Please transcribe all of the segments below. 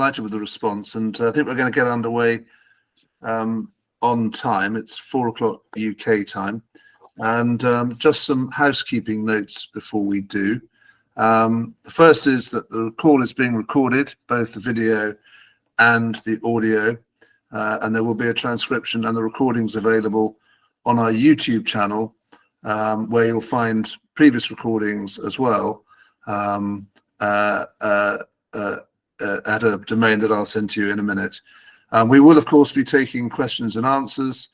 delighted with the response, and I think we're going to get underway on time. It's 4 o'clock UK time, and just some housekeeping notes before we do. The first is that the call is being recorded, both the video and the audio, and there will be a transcription and the recordings available on our YouTube channel, where you'll find previous recordings as well, at a domain that I'll send to you in a minute. We will, of course, be taking questions and answers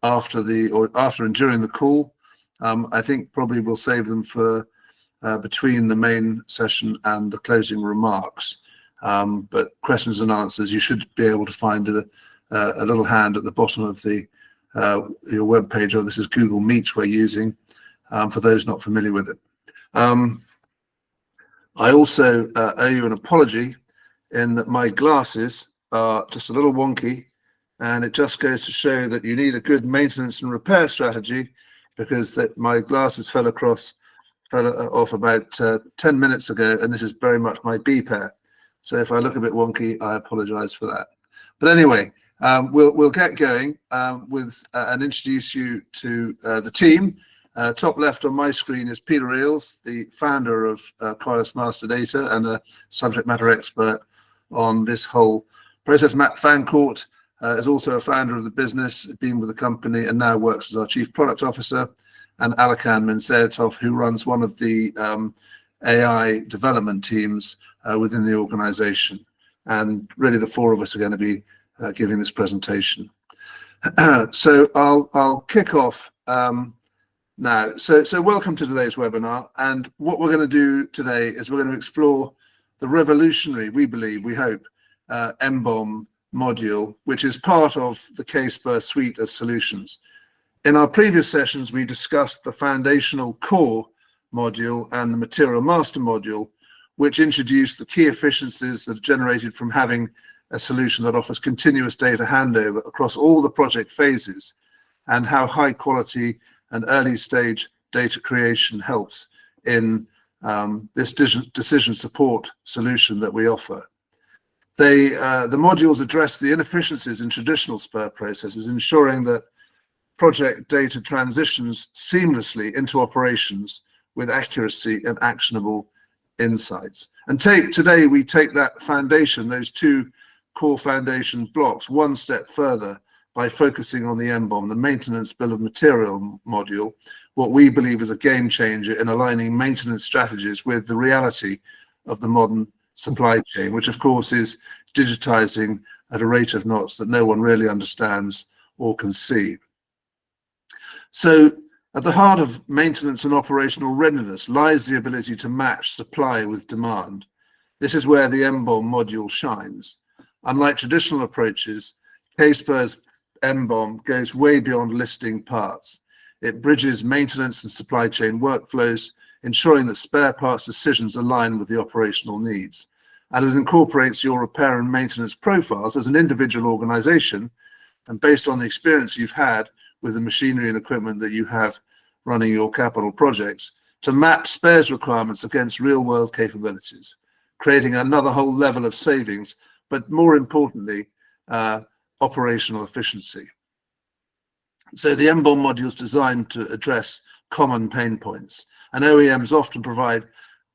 after and during the call. I think probably we'll save them for between the main session and the closing remarks. But questions and answers, you should be able to find a little hand at the bottom of your web page, or this is Google Meet we're using, for those not familiar with it. I also owe you an apology in that my glasses are just a little wonky, and it just goes to show that you need a good maintenance and repair strategy, because my glasses fell off about 10 minutes ago, and this is very much my B pair. So if I look a bit wonky, I apologize for that. But anyway, we'll get going with and introduce you to the team. Top left on my screen is Peter Eales, the founder of Qualys Master Data and a subject matter expert on this whole process. Matt Fancourt is also a founder of the business, been with the company and now works as our chief product officer, and Alakan Menseatov, who runs one of the AI development teams within the organization. And really the four of us are going to be giving this presentation. So I'll kick off now. So welcome to today's webinar, and what we're going to do today is we're going to explore the revolutionary, we hope, M-BoM module, which is part of the K-Spir suite of solutions. In our previous sessions, we discussed the foundational core module and the material master module, which introduced the key efficiencies that are generated from having a solution that offers continuous data handover across all the project phases, and how high quality and early stage data creation helps in this decision support solution that we offer. The modules address the inefficiencies in traditional spir processes, ensuring that project data transitions seamlessly into operations with accuracy and actionable insights. And today we take that foundation, those two core foundation blocks, one step further by focusing on the M-BoM, the maintenance bill of material module, what we believe is a game changer in aligning maintenance strategies with the reality of the modern supply chain, which of course is digitizing at a rate of knots that no one really understands or can see. So at the heart of maintenance and operational readiness lies the ability to match supply with demand. This is where the M-BoM module shines. Unlike traditional approaches, K-Spir's M-BoM goes way beyond listing parts. It bridges maintenance and supply chain workflows, ensuring that spare parts decisions align with the operational needs. And it incorporates your repair and maintenance profiles as an individual organization, and based on the experience you've had with the machinery and equipment that you have running your capital projects, to map spares requirements against real-world capabilities, creating another whole level of savings, but more importantly, operational efficiency. So the M-BoM module is designed to address common pain points, and OEMs often provide,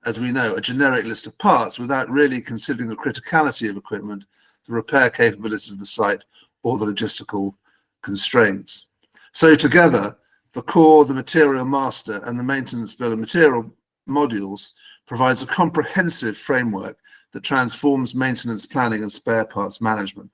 as we know, a generic list of parts without really considering the criticality of equipment, the repair capabilities of the site, or the logistical constraints. So together, the core, the material master, and the maintenance bill of material modules provides a comprehensive framework that transforms maintenance planning and spare parts management.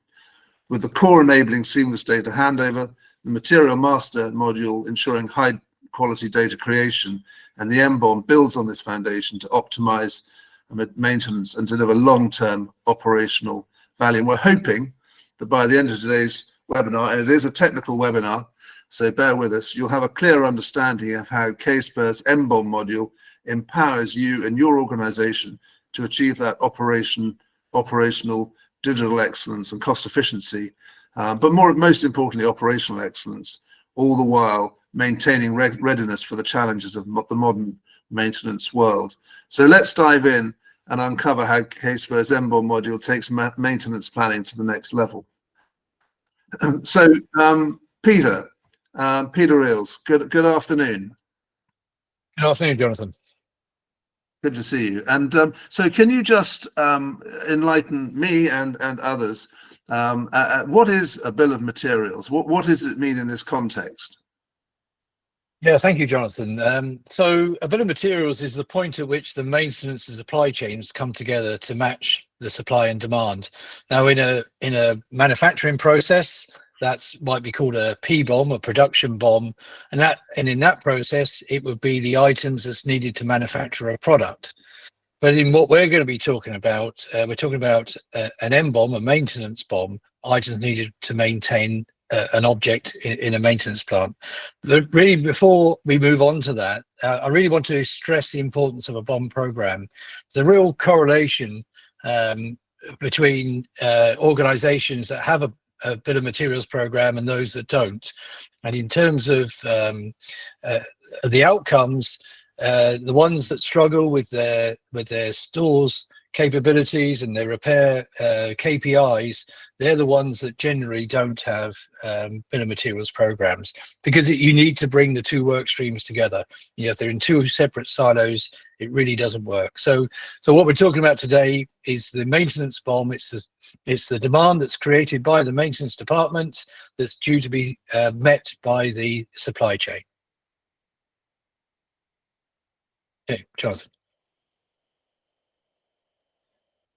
With the core enabling seamless data handover, the material master module ensuring high quality data creation, and the M-BoM builds on this foundation to optimize maintenance and deliver long-term operational value. And we're hoping that by the end of today's webinar, and it is a technical webinar, so bear with us, you'll have a clear understanding of how K-Spir's M-BoM module empowers you and your organization to achieve that operational digital excellence and cost efficiency, but most importantly, operational excellence, all the while maintaining readiness for the challenges of the modern maintenance world. So let's dive in and uncover how K-Spir's M-BoM module takes maintenance planning to the next level. So, Peter Eales, good afternoon. Good afternoon, Jonathan. Good to see you. And so can you just enlighten me and others, what is a bill of materials? What does it mean in this context? Yeah, thank you, Jonathan. So a bill of materials is the point at which the maintenance and supply chains come together to match the supply and demand. Now, in a manufacturing process, that might be called a P-BoM, a production BoM, and in that process, it would be the items that's needed to manufacture a product. But in what we're going to be talking about, we're talking about an M-BoM, a maintenance BoM, items needed to maintain an object in a maintenance plant. But really, before we move on to that, I really want to stress the importance of a BoM program. There's a real correlation between organizations that have a bill of materials program and those that don't. And in terms of the outcomes, the ones that struggle with their stores capabilities and their repair KPIs, they're the ones that generally don't have bill of materials programs, because you need to bring the two work streams together. You know, if they're in two separate silos, it really doesn't work. So what we're talking about today is the maintenance BoM. It's the demand that's created by the maintenance department that's due to be met by the supply chain. Okay, Jonathan.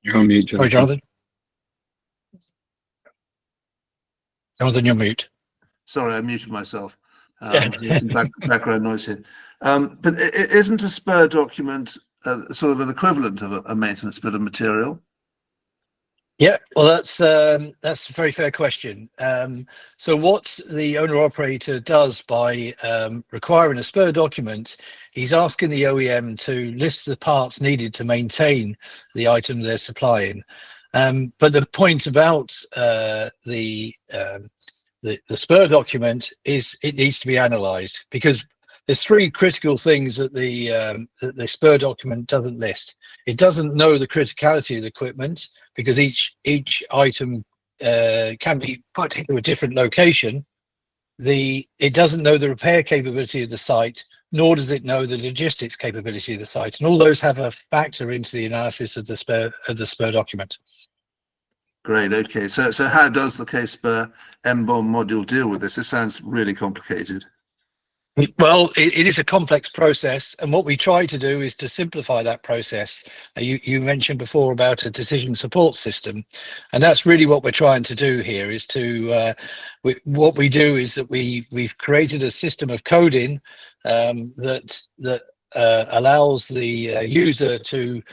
You're on mute, Jonathan. Sorry, Jonathan. Jonathan, you're mute. Sorry, I muted myself. There's some background noise here. But isn't a spur document sort of an equivalent of a maintenance bill of material? Yeah, well, that's a very fair question. So what the owner-operator does by requiring a spur document, he's asking the OEM to list the parts needed to maintain the item they're supplying. But the point about the spur document is it needs to be analysed, because there's three critical things that the spur document doesn't list. It doesn't know the criticality of the equipment, because each item can be put into a different location. It doesn't know the repair capability of the site, nor does it know the logistics capability of the site, and all those have a factor into the analysis of the spur document. Great. Okay. So how does the K-Spir M-BoM module deal with this? This sounds really complicated. Well, it is a complex process, and what we try to do is to simplify that process. You mentioned before about a decision support system, and that's really what we're trying to do here. Is to what we do is that we've created a system of coding that allows the user to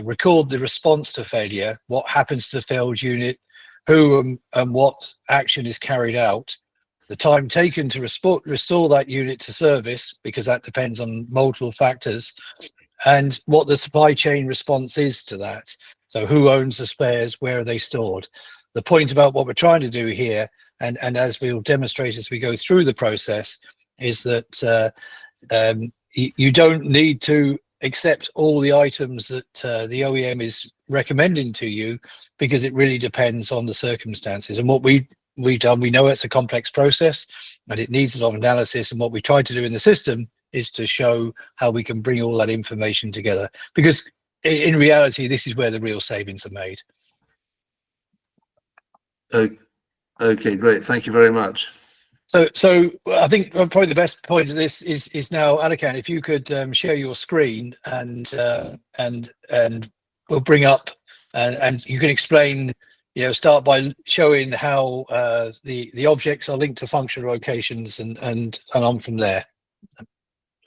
record the response to failure, what happens to the failed unit, who and what action is carried out, the time taken to restore that unit to service, because that depends on multiple factors, and what the supply chain response is to that. So who owns the spares, where are they stored? The point about what we're trying to do here, and as we'll demonstrate as we go through the process, is that you don't need to accept all the items that the OEM is recommending to you, because it really depends on the circumstances. And what we've done, we know it's a complex process and it needs a lot of analysis, and what we try to do in the system is to show how we can bring all that information together, because in reality this is where the real savings are made. Okay, great, thank you very much. So I think probably the best point of this is now, Alakan, if you could share your screen, and we'll bring up and you can explain, start by showing how the objects are linked to functional locations, and on from there.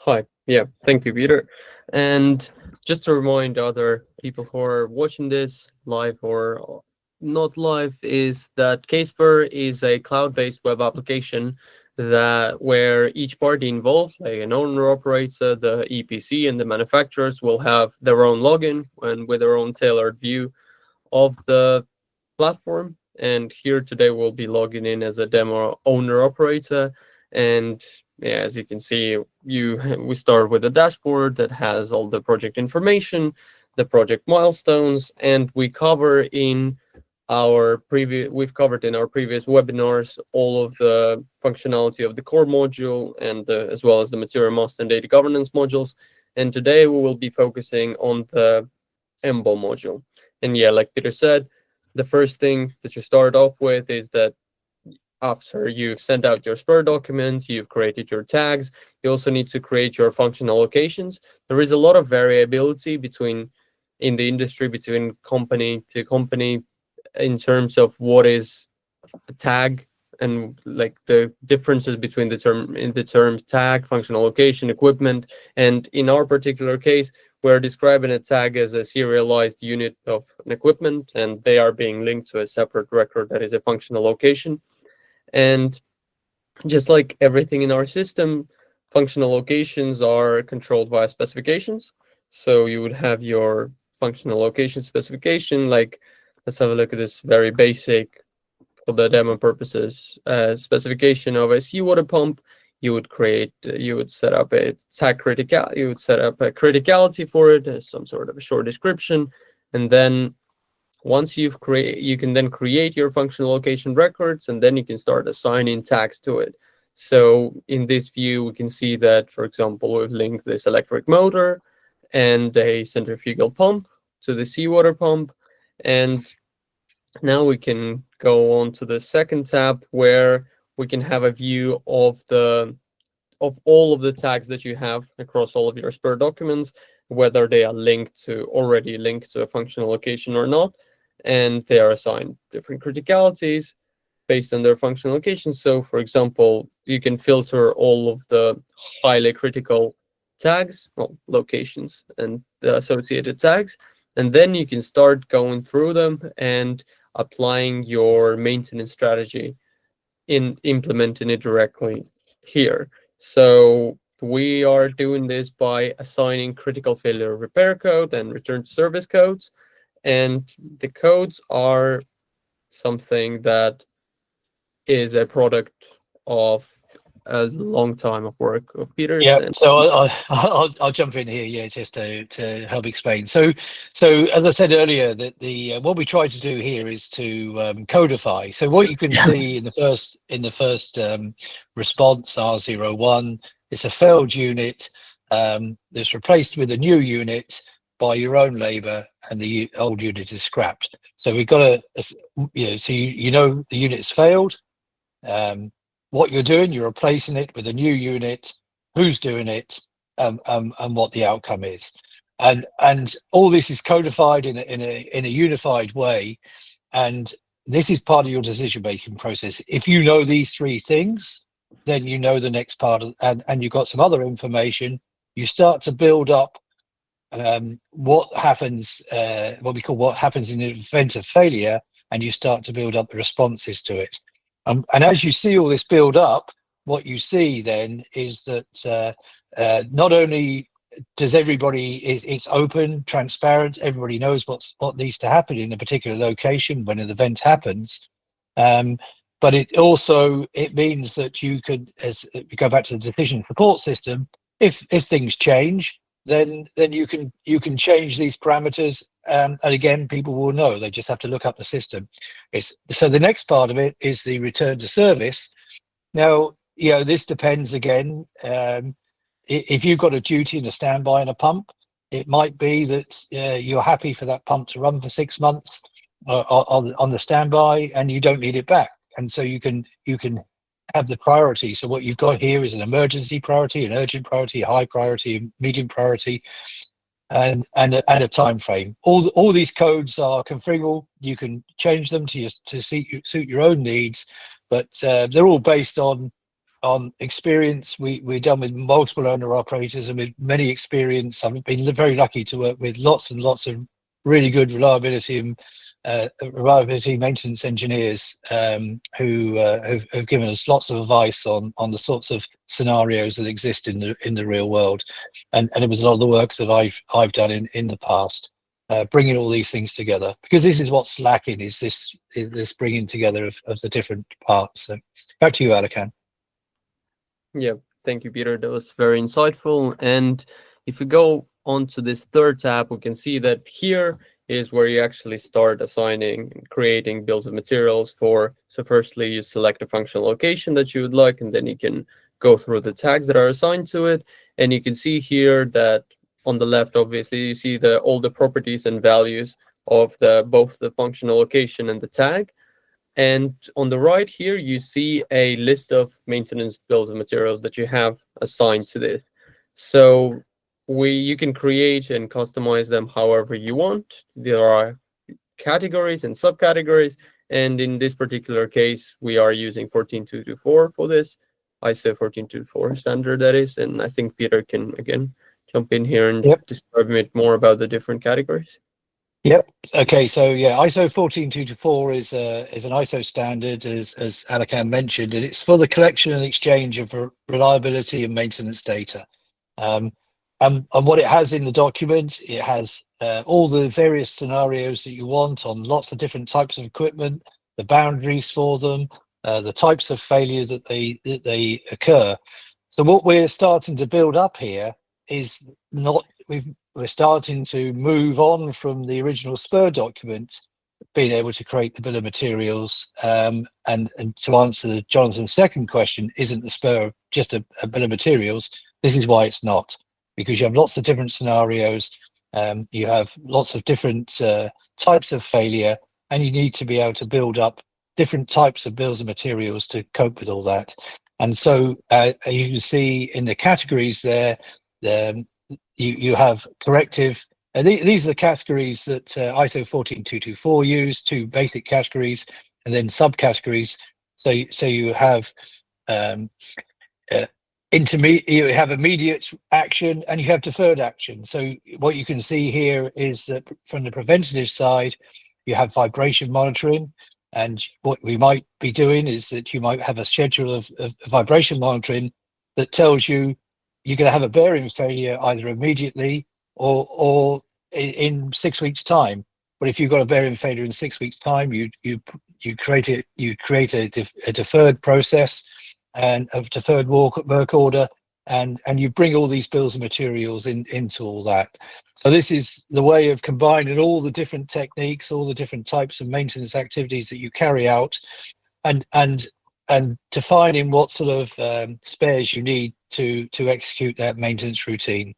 Hi, yeah, thank you, Peter. And just to remind other people who are watching this live or not live, is that K-Spir is a cloud-based web application where each party involved, like an owner operator, the EPC, and the manufacturers, will have their own login and with their own tailored view of the platform. And here today we'll be logging in as a demo owner operator, and yeah, as you can see, we start with a dashboard that has all the project information. the project milestones, and we've covered in our previous webinars all of the functionality of the core module and as well as the material master and data governance modules. And today we will be focusing on the M-BoM module. And yeah, like Peter said, the first thing that you start off with is that after you've sent out your spir documents, you've created your tags, you also need to create your functional locations. There is a lot of variability in the industry between company to company in terms of what is a tag and like the differences between the terms tag, functional location, equipment. And in our particular case, we're describing a tag as a serialized unit of an equipment, and they are being linked to a separate record that is a functional location. And just like everything in our system, functional locations are controlled via specifications. So you would have your functional location specification, like let's have a look at this very basic, for the demo purposes, specification of a seawater pump. You would set up a tag you would set up a criticality for it as some sort of a short description, and then once you can then create your functional location records, and then you can start assigning tags to it. So in this view, we can see that, for example, we've linked this electric motor and a centrifugal pump to the seawater pump. And now we can go on to the second tab where we can have a view of all of the tags that you have across all of your spir documents, whether they are already linked to a functional location or not. And they are assigned different criticalities based on their functional location. So for example, you can filter all of the highly critical tags, well, locations and the associated tags, and then you can start going through them and applying your maintenance strategy in implementing it directly here. So we are doing this by assigning critical failure repair code and return to service codes. And the codes are something that is a product of a long time of work of Peter's. Yeah, so I'll jump in here, yeah, just to help explain. So as I said earlier, that the what we try to do here is to codify. So what you can see in the first response R01, it's a failed unit that's replaced with a new unit by your own labor, and the old unit is scrapped. So we've got so you know the unit's failed. What you're doing, you're replacing it with a new unit, who's doing it, and what the outcome is, and all this is codified in a unified way, and this is part of your decision making process. If you know these three things, then you know the next part of, and you've got some other information. You start to build up what happens, what we call what happens in the event of failure, and you start to build up the responses to it. And as you see all this build up, what you see then is that not only does it's open, transparent, everybody knows what needs to happen in a particular location when an event happens, but it means that you could, as we go back to the decision support system, if things change, then you can change these parameters, and again, people will know. They just have to look up the system. So the next part of it is the return to service. Now, this depends again. If you've got a duty and a standby and a pump, it might be that you're happy for that pump to run for 6 months on the standby, and you don't need it back, and so you can have the priority. So what you've got here is an emergency priority, an urgent priority, a high priority, a medium priority, and a time frame. All these codes are configurable. You can change them to suit your own needs, but they're all based on experience. We're done with multiple owner operators and with many experience. I've been very lucky to work with lots and lots of really good reliability and maintenance engineers who have given us lots of advice on the sorts of scenarios that exist in the real world, and it was a lot of the work that I've done in the past, bringing all these things together, because this is what's lacking, is this bringing together of the different parts. So back to you, Alakan. Yeah, thank you, Peter. That was very insightful. And if we go onto this third tab, we can see that here is where you actually start assigning and creating bills of materials for. So firstly, you select a functional location that you would like, and then you can go through the tags that are assigned to it. And you can see here that on the left, obviously, you see all the properties and values of both the functional location and the tag. And on the right here, you see a list of maintenance bills of materials that you have assigned to this. So you can create and customize them however you want. There are categories and subcategories. And in this particular case, we are using 14224 for this, ISO 14224 standard, that is. And I think Peter can, again, jump in here and describe a bit more about the different categories. Yep. Okay. So yeah, ISO 14224 is an ISO standard, as Alakan mentioned, and it's for the collection and exchange of reliability and maintenance data. And what it has in the document, it has all the various scenarios that you want on lots of different types of equipment, the boundaries for them, the types of failure that they occur. So what we're starting to build up here is we're starting to move on from the original spir document, being able to create the bill of materials. And to answer Jonathan's second question, isn't the spir just a bill of materials? This is why it's not, because you have lots of different scenarios, you have lots of different types of failure, and you need to be able to build up different types of bills of materials to cope with all that. And so you can see in the categories there, you have corrective. These are the categories that ISO 14224 use, two basic categories, and then subcategories. So you have intermediate, you have immediate action, and you have deferred action. So what you can see here is that from the preventative side, you have vibration monitoring. And what we might be doing is that you might have a schedule of vibration monitoring that tells you you're going to have a bearing failure either immediately or in 6 weeks' time. But if you've got a bearing failure in 6 weeks' time, you create a deferred process and a deferred work order, and you bring all these bills of materials into all that. So this is the way of combining all the different techniques, all the different types of maintenance activities that you carry out, and defining what sort of spares you need to execute that maintenance routine.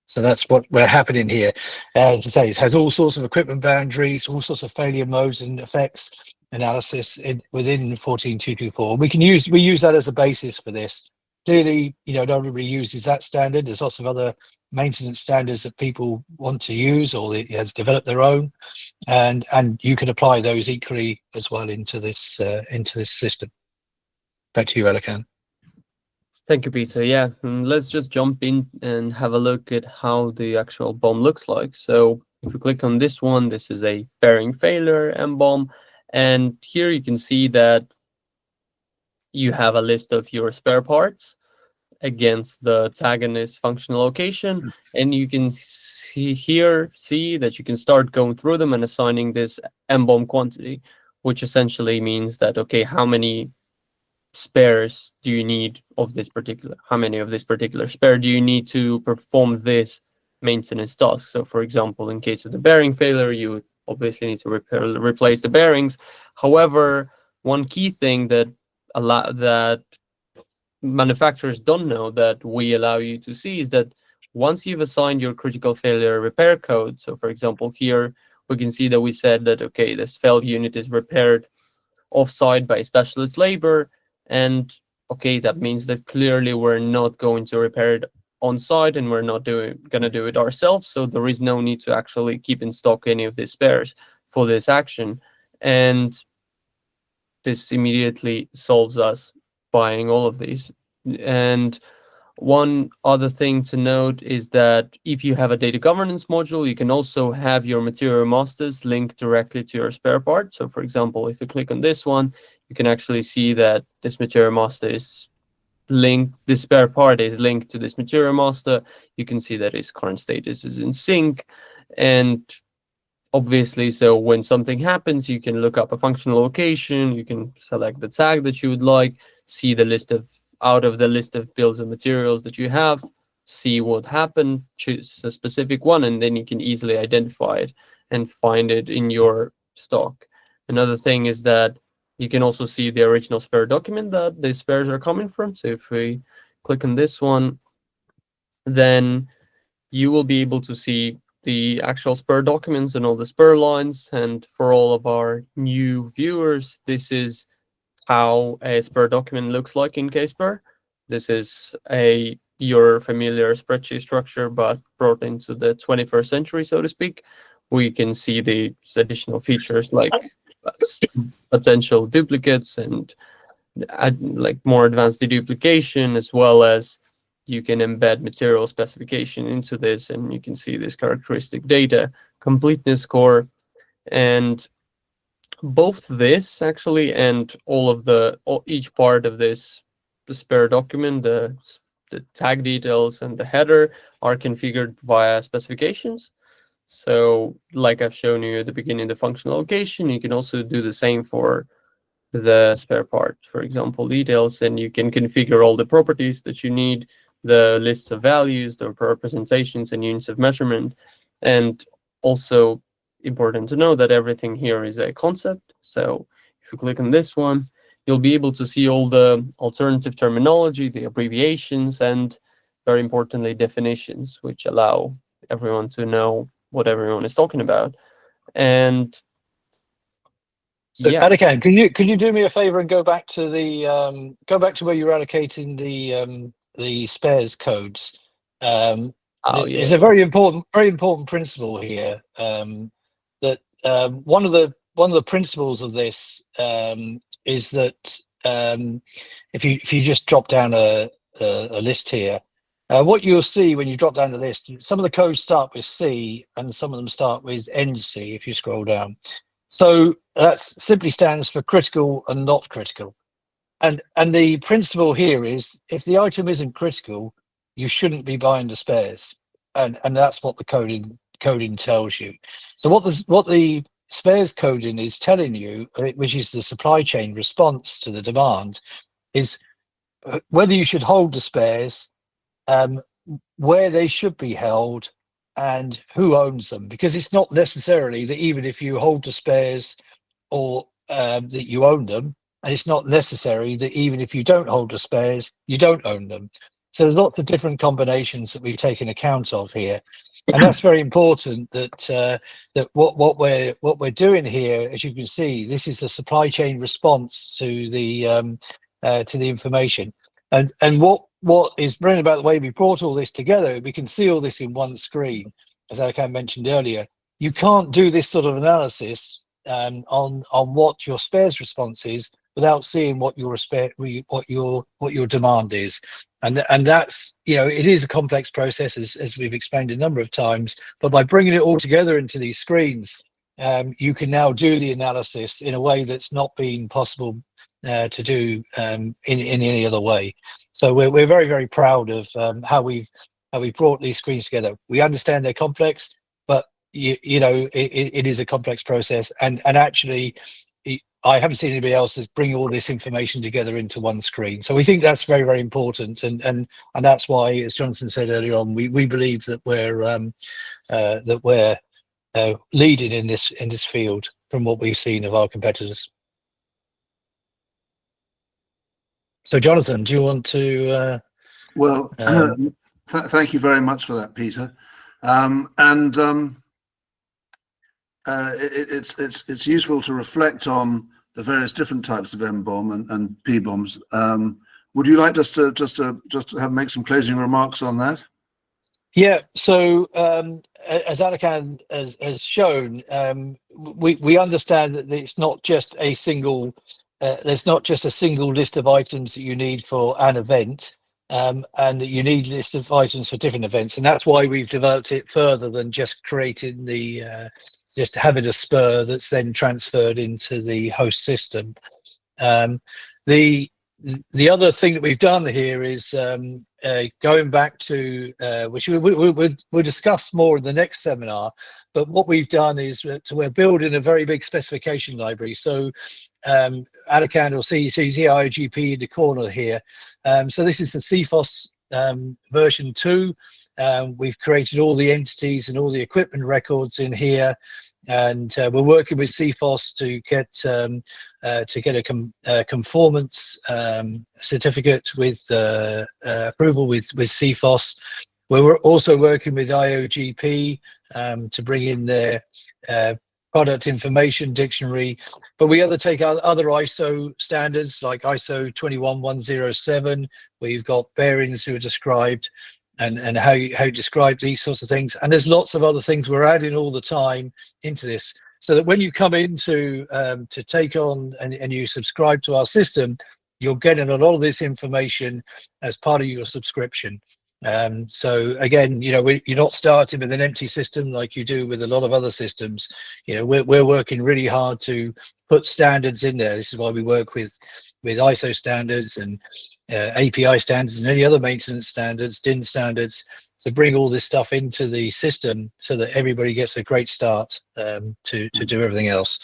So that's what we're happening here. As I say, it has all sorts of equipment boundaries, all sorts of failure modes and effects analysis within 14224. We use that as a basis for this. Clearly, not everybody uses that standard. There's lots of other maintenance standards that people want to use, or it has developed their own, and you can apply those equally as well into this system. Back to you, Alakan. Thank you, Peter. Yeah, let's just jump in and have a look at how the actual BoM looks like. So if you click on this one, this is a bearing failure M-BoM, and here you can see that you have a list of your spare parts against the tag in this functional location, and you can see that you can start going through them and assigning this M-BoM quantity, which essentially means that, okay, how many spares do you need of this particular, how many of this particular spare do you need to perform this maintenance task? So for example, in case of the bearing failure, you obviously need to replace the bearings. However, one key thing that manufacturers don't know that we allow you to see is that once you've assigned your critical failure repair code, so for example here we can see that we said that, okay, this failed unit is repaired offsite by specialist labor, and okay, that means that clearly we're not going to repair it on site, and we're not gonna do it ourselves, so there is no need to actually keep in stock any of these spares for this action. And this immediately solves us buying all of these. And one other thing to note is that if you have a data governance module, you can also have your material masters linked directly to your spare part. So for example, if you click on this one, you can actually see that this material master is linked, this spare part is linked to this material master. You can see that its current status is in sync. And obviously, so when something happens, you can look up a functional location, you can select the tag that you would like, see the list of, out of the list of bills of materials that you have, see what happened, choose a specific one, and then you can easily identify it and find it in your stock. Another thing is that you can also see the original spare document that the spares are coming from. So if we click on this one, then you will be able to see the actual spur documents and all the spur lines. And for all of our new viewers, this is how a spur document looks like in KSpur. This is your familiar spreadsheet structure, but brought into the 21st century, so to speak. We can see the additional features like potential duplicates and like more advanced deduplication, as well as you can embed material specification into this, and you can see this characteristic data, completeness score, and both this actually and all of each part of this, the spare document, the tag details and the header are configured via specifications. So like I've shown you at the beginning, the functional location, you can also do the same for the spare part, for example, details, and you can configure all the properties that you need, the lists of values, the representations and units of measurement. And also important to know that everything here is a concept. So if you click on this one, you'll be able to see all the alternative terminology, the abbreviations, and very importantly, definitions, which allow everyone to know what everyone is talking about. And so, yeah, Adakan, can you do me a favor and go back to where you're allocating the spares codes? It's a very important principle here. That one of the principles of this is that if you just drop down a list here, what you'll see when you drop down the list, some of the codes start with C and some of them start with NC if you scroll down. So that simply stands for critical and not critical. And the principle here is if the item isn't critical, you shouldn't be buying the spares. And that's what the coding tells you. So what the spares coding is telling you, which is the supply chain response to the demand, is whether you should hold the spares, where they should be held, and who owns them. Because it's not necessarily that even if you hold the spares or that you own them, and it's not necessary that even if you don't hold the spares, you don't own them. So there's lots of different combinations that we've taken account of here, and that's very important. That what we're doing here, as you can see, this is the supply chain response to the information, and what is brilliant about the way we brought all this together, we can see all this in one screen. As I mentioned earlier, you can't do this sort of analysis on what your spares response is without seeing what your demand is, and that's, it is a complex process, as we've explained a number of times. But by bringing it all together into these screens, you can now do the analysis in a way that's not been possible to do in any other way. So we're very, very proud of how we brought these screens together. We understand they're complex, but it is a complex process, and actually I haven't seen anybody else that's bring all this information together into one screen. So we think that's very, very important, and that's why, as Jonathan said earlier on, we believe that we're leading in this field from what we've seen of our competitors. So, Jonathan, do you want to? Thank you very much for that, Peter. It's useful to reflect on the various different types of M-BoM and P-BoMs. Would you like us to make some closing remarks on that? Yeah. So as Adakan has shown, we understand that it's not just a single. There's not just a single list of items that you need for an event, and that you need a list of items for different events, and that's why we've developed it further than just creating just having a spur that's then transferred into the host system. The other thing that we've done here is going back to which we'll discuss more in the next seminar. But what we've done is we're building a very big specification library. So Adakan will see IOGP in the corner here. So this is the CFOS version 2. We've created all the entities and all the equipment records in here, and we're working with CFOS to get a conformance certificate with approval with CFOS. We're also working with IOGP to bring in their product information dictionary, but we take other ISO standards like ISO 21107, where you've got bearings who are described and how you describe these sorts of things. And there's lots of other things we're adding all the time into this, so that when you come into to take on and you subscribe to our system, you're getting a lot of this information as part of your subscription. So again, you're not starting with an empty system like you do with a lot of other systems. We're working really hard to put standards in there. This is why we work with ISO standards and API standards and any other maintenance standards, DIN standards, to bring all this stuff into the system so that everybody gets a great start to do everything else.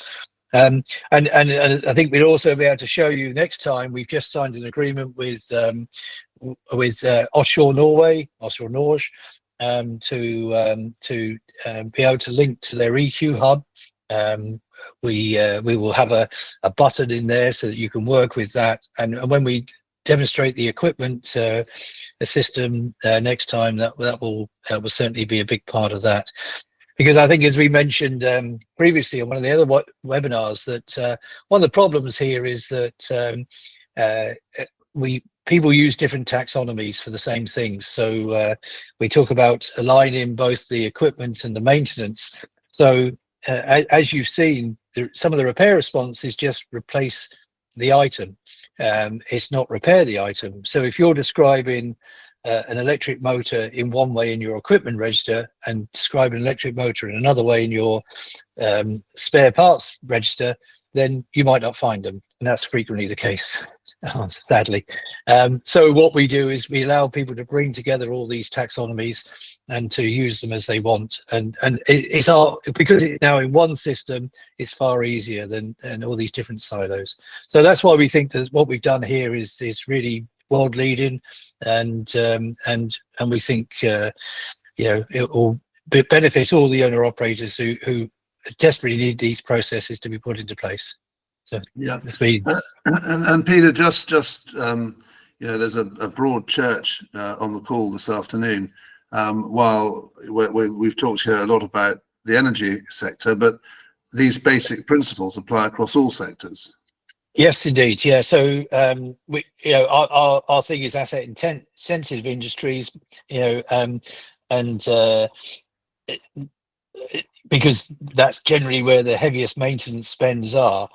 And I think we'll also be able to show you next time. We've just signed an agreement with offshore Norway, offshore Norge, to be able to link to their EQ hub. We will have a button in there so that you can work with that. And when we demonstrate the equipment, the system next time, that will certainly be a big part of that. Because I think, as we mentioned previously on one of the other webinars, that one of the problems here is that people use different taxonomies for the same things. So we talk about aligning both the equipment and the maintenance. So as you've seen, some of the repair response is just replace the item. It's not repair the item. So if you're describing an electric motor in one way in your equipment register and describe an electric motor in another way in your spare parts register, then you might not find them, and that's frequently the case, sadly. So what we do is we allow people to bring together all these taxonomies and to use them as they want, and because it's now in one system, it's far easier than all these different silos. So that's why we think that what we've done here is really world leading, and we think it will benefit all the owner operators who desperately need these processes to be put into place. So yeah, that's me. And Peter, just there's a broad church on the call this afternoon. While we've talked here a lot about the energy sector, but these basic principles apply across all sectors. Yes, indeed. Yeah. So our thing is asset sensitive industries, because that's generally where the heaviest maintenance spends are.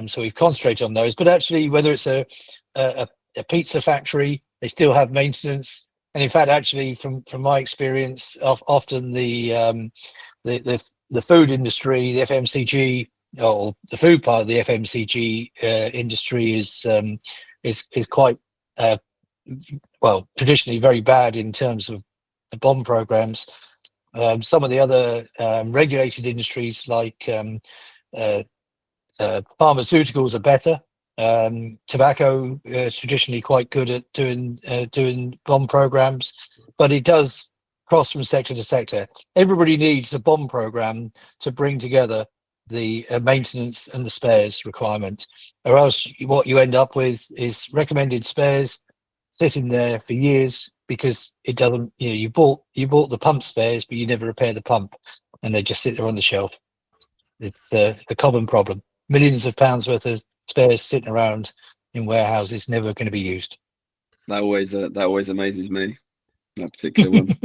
So we've concentrated on those. But actually, whether it's a pizza factory, they still have maintenance. And in fact, actually, from my experience, often the food industry, the FMCG, or the food part of the FMCG industry is quite traditionally very bad in terms of the BoM programs. Some of the other regulated industries like pharmaceuticals are better. Tobacco is traditionally quite good at doing BoM programs, but it does cross from sector to sector. Everybody needs a BoM program to bring together the maintenance and the spares requirement, or else what you end up with is recommended spares sitting there for years because it doesn't. You bought the pump spares, but you never repair the pump, and they just sit there on the shelf. It's a common problem. Millions of pounds worth of spares sitting around in warehouses, never going to be used. That always amazes me, that particular one.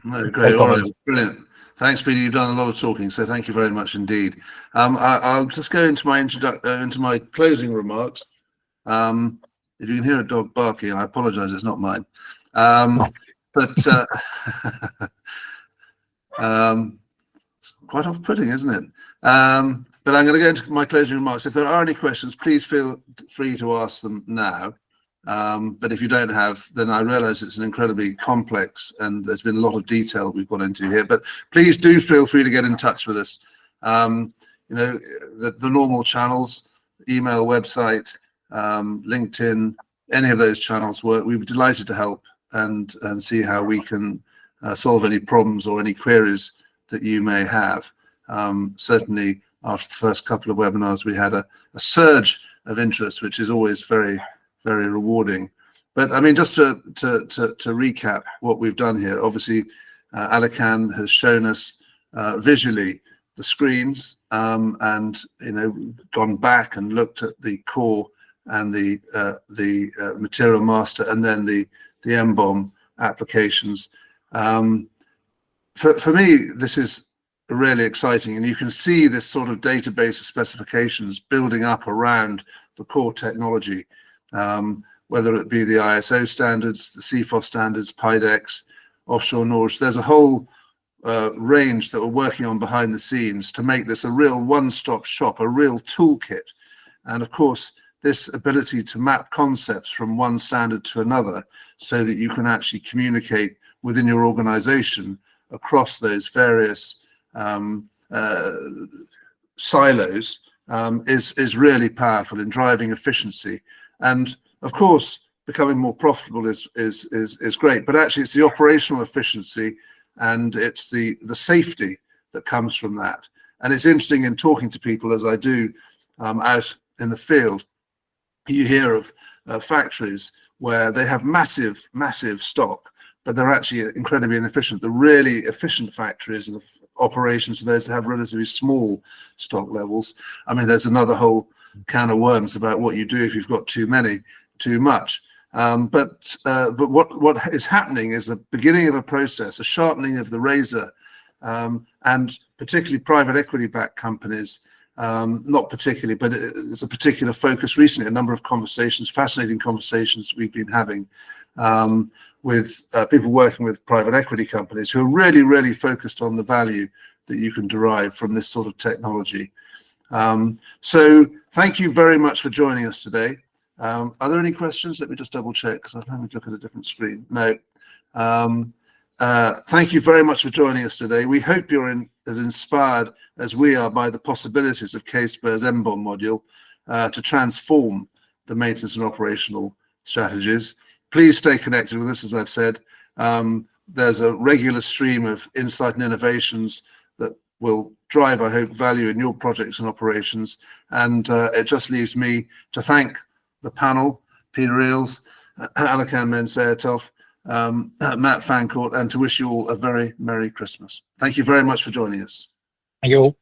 No, great, all right, brilliant. Thanks, Peter. You've done a lot of talking, so thank you very much indeed. I'll just go into my into my closing remarks. If you can hear a dog barking, I apologise, it's not mine. But quite off-putting, isn't it? But I'm going to go into my closing remarks. If there are any questions, please feel free to ask them now. But if you don't have, then I realise it's an incredibly complex and there's been a lot of detail we've got into here. But please do feel free to get in touch with us. The normal channels, email, website, LinkedIn, any of those channels work, we'd be delighted to help and see how we can solve any problems or any queries that you may have. Certainly, after the first couple of webinars, we had a surge of interest, which is always very, very rewarding. But I mean, just to recap what we've done here, obviously, Alakan has shown us visually the screens, and gone back and looked at the core and the material master, and then the M-BoM applications. For me, this is really exciting, and you can see this sort of database of specifications building up around the core technology, whether it be the ISO standards, the CFOS standards, PIDEX, offshore Norge. There's a whole range that we're working on behind the scenes to make this a real one-stop shop, a real toolkit. And of course, this ability to map concepts from one standard to another so that you can actually communicate within your organization across those various silos is really powerful in driving efficiency. And of course, becoming more profitable is great, but actually it's the operational efficiency and it's the safety that comes from that. And it's interesting in talking to people, as I do out in the field, you hear of factories where they have massive stock, but they're actually incredibly inefficient. The really efficient factories and the operations are those that have relatively small stock levels. I mean, there's another whole can of worms about what you do if you've got too much. But what is happening is the beginning of a process, a sharpening of the razor, and particularly private equity-backed companies. Not particularly, but it's a particular focus recently. A number of conversations, fascinating conversations we've been having with people working with private equity companies who are really focused on the value that you can derive from this sort of technology. So thank you very much for joining us today. Are there any questions? Let me just double check because I'm having to look at a different screen. No. Thank you very much for joining us today. We hope you're as inspired as we are by the possibilities of K-SPIR's M-BoM module to transform the maintenance and operational strategies. Please stay connected with us, as I've said. There's a regular stream of insight and innovations that will drive, I hope, value in your projects and operations. And it just leaves me to thank the panel, Peter Eels, Alakan Mensayatov, Matt Fancourt, and to wish you all a very Merry Christmas. Thank you very much for joining us. Thank you all.